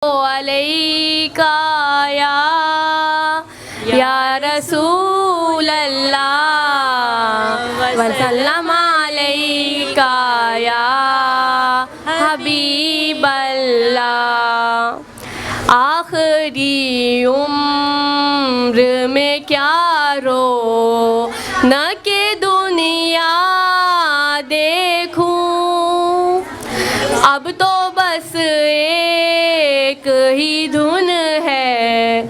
अलैका या रसूल अल्लाह वसल्लम अलैका या हबीब अल्लाह। आखिरी उम्र में क्या रो न के दुनिया देखूं, अब तो बस एक ही धुन है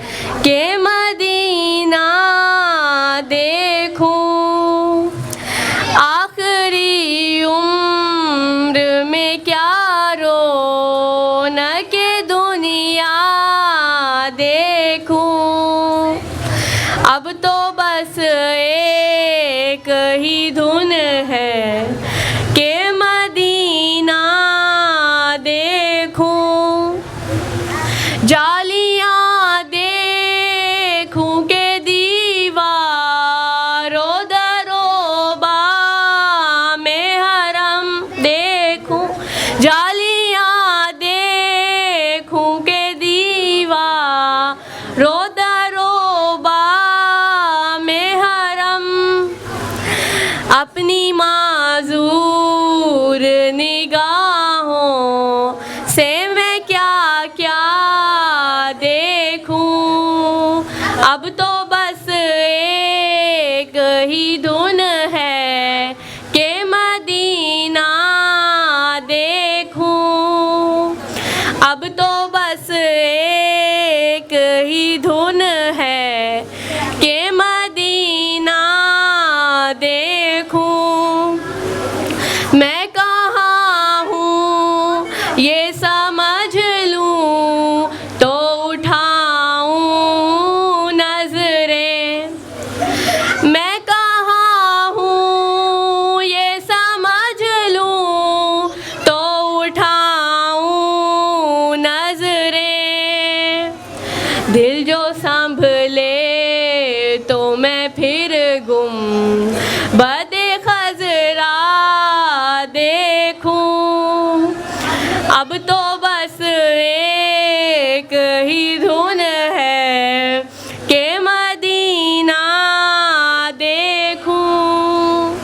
कि मदीना देखूं। आखिरी उम्र में क्या रो न के दुनिया देखूं, अब तो बस एक ही धुन है कि मदीना देखूं। जालियां देखूं के दीवारों दरोबा में हरम देखूं, जालियां देखूं के दीवारों दरोबा में हरम। अपनी माज़ूर निगाहों से मैं क्या क्या देखूं, अब तो बस एक ही धुन है कि मदीना देखूं, अब तो बस एक ही धुन है कि मदीना देखूं। मैं कहाँ हूँ ये समझ लूँ तो उठाऊँ नजरें, मैं कहाँ हूँ ये समझ लूँ तो उठाऊँ नजरें। दिल जो संभले तो मैं फिर गुम बदे खजरा देखूं, अब तो बस एक ही धुन है कि मदीना देखूं।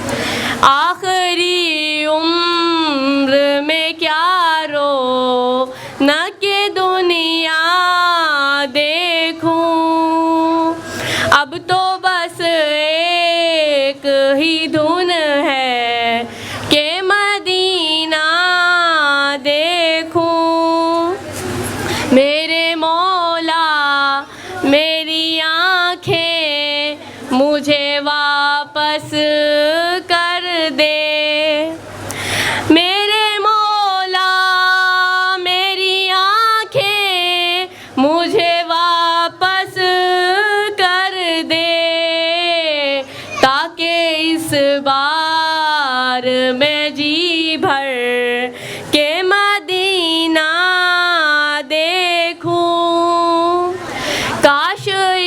आखिरी उम्र में क्या रो न के दुनिया देखूं, अब तो बस एक ही धुन है कि मदीना देखूं। मेरे मौला मेरी आँखें मुझे वापस कर दे, मेरे मौला मेरी आँखें मुझे वापस कर दे, ताकि इस बार मैं जी भर के मदीना देखूं। काश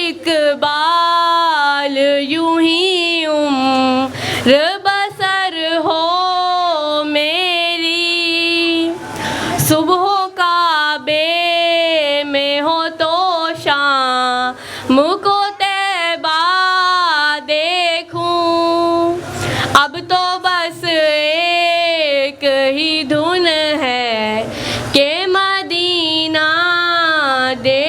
इकबाल यूं ही उम्र बसर हो मेरी, सुबह काबे में हो तो शाम को तैबा देखूं, अब तो बस एक ही धुन है कि मदीना दे